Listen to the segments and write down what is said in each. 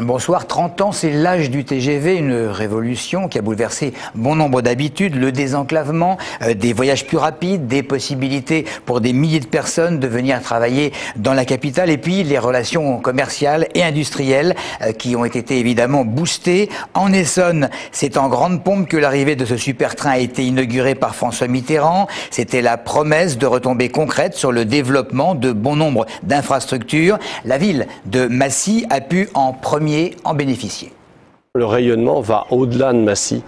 Bonsoir, 30 ans, c'est l'âge du TGV, une révolution qui a bouleversé bon nombre d'habitudes, le désenclavement, des voyages plus rapides, des possibilités pour des milliers de personnes de venir travailler dans la capitale et puis les relations commerciales et industrielles qui ont été évidemment boostées. En Essonne, c'est en grande pompe que l'arrivée de ce super train a été inaugurée par François Mitterrand. C'était la promesse de retombées concrètes sur le développement de bon nombre d'infrastructures. La ville de Massy a pu en premier en bénéficier. Le rayonnement va au-delà de Massy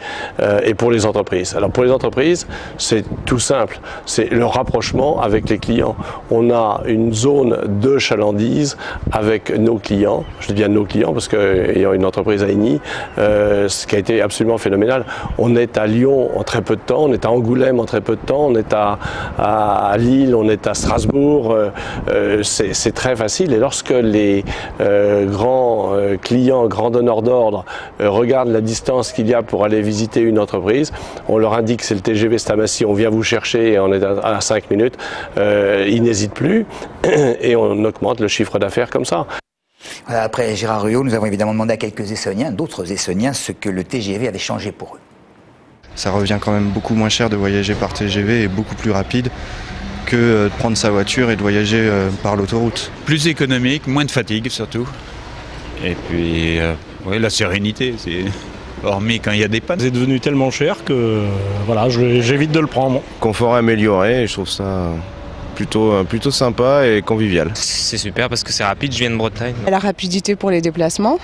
et pour les entreprises. Alors pour les entreprises, c'est tout simple, c'est le rapprochement avec les clients. On a une zone de chalandise avec nos clients, je dis bien nos clients parce qu'ayant une entreprise à Igny, ce qui a été absolument phénoménal. On est à Lyon en très peu de temps, on est à Angoulême en très peu de temps, on est à Lille, on est à Strasbourg, c'est très facile. Et lorsque les grands clients, grands donneurs d'ordre, regardent la distance qu'il y a pour aller visiter une entreprise, on leur indique c'est le TGV, c'est à Massy, on vient vous chercher et on est à 5 minutes, ils n'hésitent plus et on augmente le chiffre d'affaires comme ça. Après Gérard Ruot, nous avons évidemment demandé à quelques Essonniens, d'autres Essonniens, ce que le TGV avait changé pour eux. Ça revient quand même beaucoup moins cher de voyager par TGV et beaucoup plus rapide que de prendre sa voiture et de voyager par l'autoroute. Plus économique, moins de fatigue surtout. Et puis, oui, la sérénité, hormis quand il y a des pannes. C'est devenu tellement cher que voilà, j'évite de le prendre. Confort amélioré, et je trouve ça plutôt sympa et convivial. C'est super parce que c'est rapide, je viens de Bretagne. La rapidité pour les déplacements,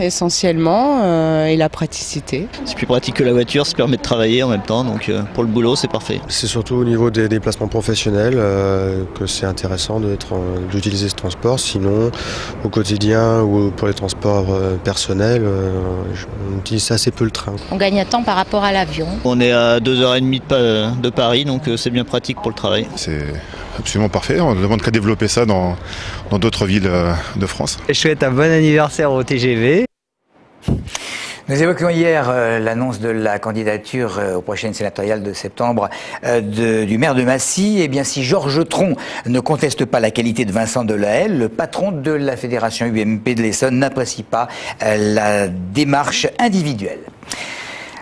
essentiellement, et la praticité. C'est plus pratique que la voiture, ça permet de travailler en même temps, donc pour le boulot c'est parfait. C'est surtout au niveau des déplacements professionnels que c'est intéressant d'utiliser ce transport, sinon au quotidien ou pour les transports personnels, on utilise assez peu le train. On gagne à temps par rapport à l'avion. On est à 2h30 de Paris, donc c'est bien pratique pour le travail. C'est absolument parfait, on ne demande qu'à développer ça dans d'autres villes de France. Je souhaite un bon anniversaire au TGV. Nous évoquions hier l'annonce de la candidature aux prochaines sénatoriales de septembre du maire de Massy. Eh bien, si Georges Tron ne conteste pas la qualité de Vincent Delahaye, le patron de la fédération UMP de l'Essonne n'apprécie pas la démarche individuelle.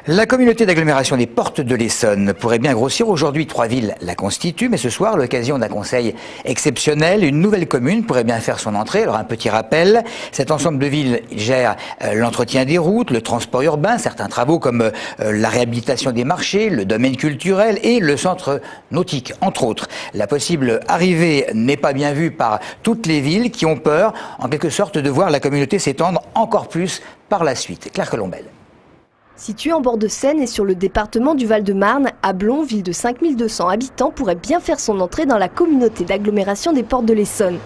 La communauté d'agglomération des Portes de l'Essonne pourrait bien grossir. Aujourd'hui, 3 villes la constituent, mais ce soir, à l'occasion d'un conseil exceptionnel, une nouvelle commune pourrait bien faire son entrée. Alors, un petit rappel, cet ensemble de villes gère l'entretien des routes, le transport urbain, certains travaux comme la réhabilitation des marchés, le domaine culturel et le centre nautique, entre autres. La possible arrivée n'est pas bien vue par toutes les villes qui ont peur, en quelque sorte, de voir la communauté s'étendre encore plus par la suite. Claire Colombel. Situé en bord de Seine et sur le département du Val-de-Marne, Ablon, ville de 5200 habitants, pourrait bien faire son entrée dans la communauté d'agglomération des Portes de l'Essonne.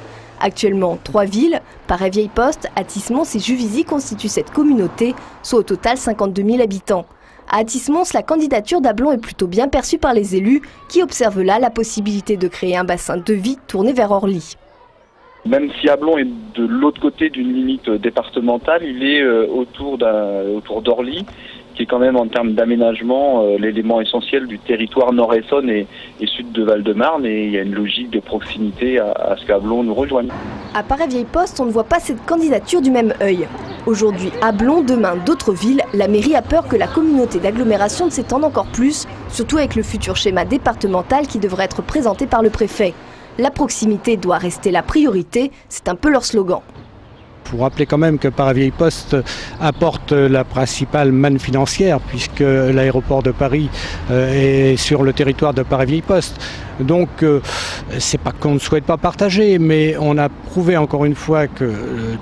Actuellement, 3 villes, Paray-Vieille-Poste, Athis-Mons et Juvisy constituent cette communauté, soit au total 52 000 habitants. À Athis-Mons, la candidature d'Ablon est plutôt bien perçue par les élus, qui observent là la possibilité de créer un bassin de vie tourné vers Orly. Même si Ablon est de l'autre côté d'une limite départementale, il est autour d'Orly, qui est quand même en termes d'aménagement l'élément essentiel du territoire nord-Essonne et sud de Val-de-Marne, et il y a une logique de proximité à ce qu'Ablon nous rejoigne. À Paray-Vieille-Poste, on ne voit pas cette candidature du même œil. Aujourd'hui Ablon, demain d'autres villes, la mairie a peur que la communauté d'agglomération ne s'étende encore plus, surtout avec le futur schéma départemental qui devrait être présenté par le préfet. La proximité doit rester la priorité, c'est un peu leur slogan. Il faut rappeler quand même que Paray-Vieille-Poste apporte la principale manne financière puisque l'aéroport de Paris est sur le territoire de Paray-Vieille-Poste. Donc c'est pas qu'on ne souhaite pas partager, mais on a prouvé encore une fois que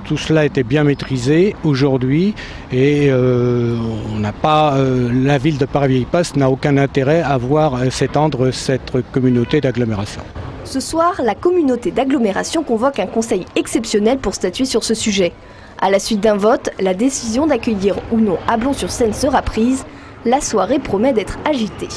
tout cela était bien maîtrisé aujourd'hui et on n'a pas la ville de Paray-Vieille-Poste n'a aucun intérêt à voir s'étendre cette communauté d'agglomération. Ce soir, la communauté d'agglomération convoque un conseil exceptionnel pour statuer sur ce sujet. À la suite d'un vote, la décision d'accueillir ou non Ablon-sur-Seine sera prise. La soirée promet d'être agitée.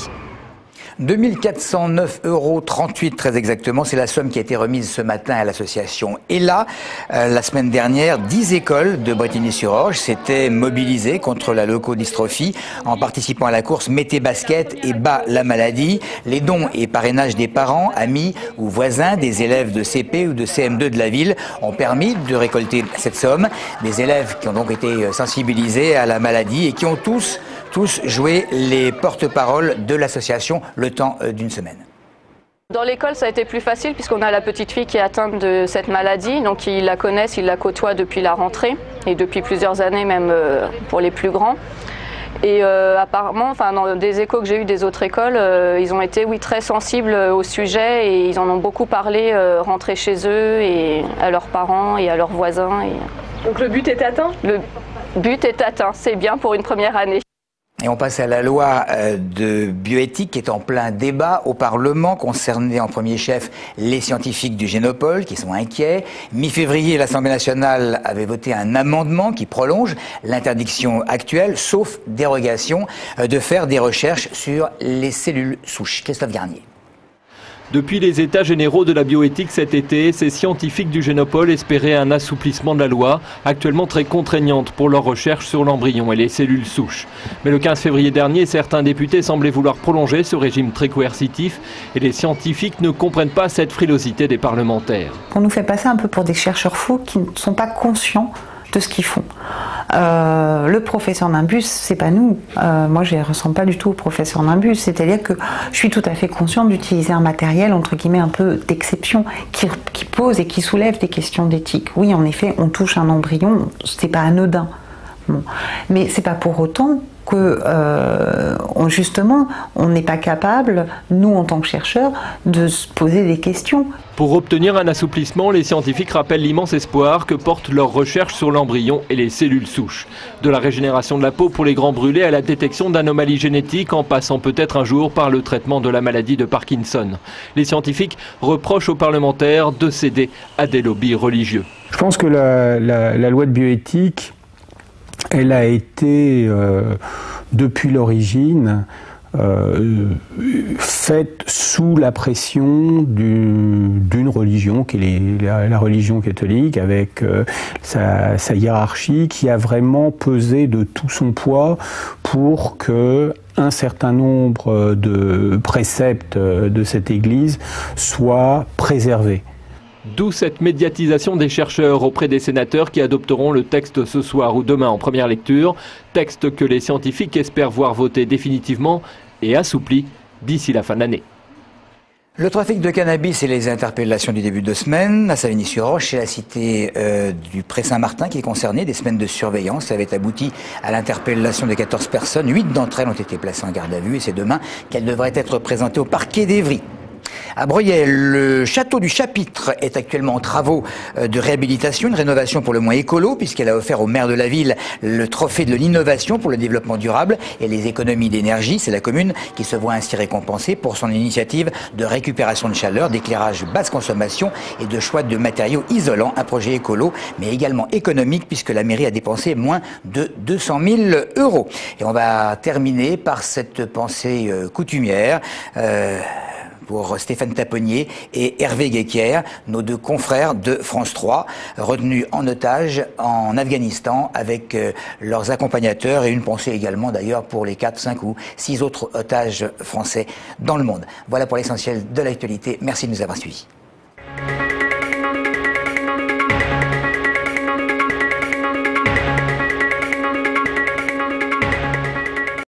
2409,38 € très exactement, c'est la somme qui a été remise ce matin à l'association ELA. La semaine dernière, 10 écoles de Bretigny-sur-Orge s'étaient mobilisées contre la leucodystrophie en participant à la course Mettez basket et bas la maladie. Les dons et parrainages des parents, amis ou voisins des élèves de CP ou de CM2 de la ville ont permis de récolter cette somme. Des élèves qui ont donc été sensibilisés à la maladie et qui ont tous joué les porte-paroles de l'association le temps d'une semaine. Dans l'école, ça a été plus facile puisqu'on a la petite fille qui est atteinte de cette maladie. Donc ils la connaissent, ils la côtoient depuis la rentrée et depuis plusieurs années même pour les plus grands. Et apparemment, dans des échos que j'ai eu des autres écoles, ils ont été très sensibles au sujet et ils en ont beaucoup parlé rentrés chez eux et à leurs parents et à leurs voisins. Donc le but est atteint ? Le but est atteint, c'est bien pour une première année. Et on passe à la loi de bioéthique qui est en plein débat au Parlement, concernant en premier chef les scientifiques du Génopole qui sont inquiets. Mi-février, l'Assemblée nationale avait voté un amendement qui prolonge l'interdiction actuelle, sauf dérogation, de faire des recherches sur les cellules souches. Christophe Garnier. Depuis les états généraux de la bioéthique cet été, ces scientifiques du Génopole espéraient un assouplissement de la loi, actuellement très contraignante pour leurs recherches sur l'embryon et les cellules souches. Mais le 15 février dernier, certains députés semblaient vouloir prolonger ce régime très coercitif et les scientifiques ne comprennent pas cette frilosité des parlementaires. On nous fait passer un peu pour des chercheurs fous qui ne sont pas conscients de ce qu'ils font. Le professeur Nimbus, c'est pas nous. Moi, je ne ressemble pas du tout au professeur Nimbus. C'est-à-dire que je suis tout à fait consciente d'utiliser un matériel, entre guillemets, un peu d'exception, qui pose et qui soulève des questions d'éthique. Oui, en effet, on touche un embryon, c'est pas anodin. Bon. Mais c'est pas pour autant que, justement, on n'est pas capable, nous, en tant que chercheurs, de se poser des questions. Pour obtenir un assouplissement, les scientifiques rappellent l'immense espoir que portent leurs recherches sur l'embryon et les cellules souches. De la régénération de la peau pour les grands brûlés à la détection d'anomalies génétiques, en passant peut-être un jour par le traitement de la maladie de Parkinson. Les scientifiques reprochent aux parlementaires de céder à des lobbies religieux. Je pense que la loi de bioéthique, elle a été, depuis l'origine, faite sous la pression d'une religion, qui est la religion catholique, avec sa hiérarchie, qui a vraiment pesé de tout son poids pour que un certain nombre de préceptes de cette Église soient préservés. D'où cette médiatisation des chercheurs auprès des sénateurs qui adopteront le texte ce soir ou demain en première lecture, texte que les scientifiques espèrent voir voter définitivement et assoupli d'ici la fin de l'année. Le trafic de cannabis et les interpellations du début de semaine à Savigny-sur-Orge, c'est la cité du Pré-Saint-Martin qui est concernée. Des semaines de surveillance avaient abouti à l'interpellation de 14 personnes. 8 d'entre elles ont été placées en garde à vue et c'est demain qu'elles devraient être présentées au parquet d'Évry. À Breuillet, le château du Chapitre est actuellement en travaux de réhabilitation, une rénovation pour le moins écolo, puisqu'elle a offert au maire de la ville le trophée de l'innovation pour le développement durable et les économies d'énergie. C'est la commune qui se voit ainsi récompensée pour son initiative de récupération de chaleur, d'éclairage basse consommation et de choix de matériaux isolants. Un projet écolo, mais également économique, puisque la mairie a dépensé moins de 200 000 €. Et on va terminer par cette pensée coutumière. Pour Stéphane Taponnier et Hervé Guéquière, nos deux confrères de France 3, retenus en otage en Afghanistan avec leurs accompagnateurs, et une pensée également d'ailleurs pour les 4, 5 ou 6 autres otages français dans le monde. Voilà pour l'essentiel de l'actualité. Merci de nous avoir suivis.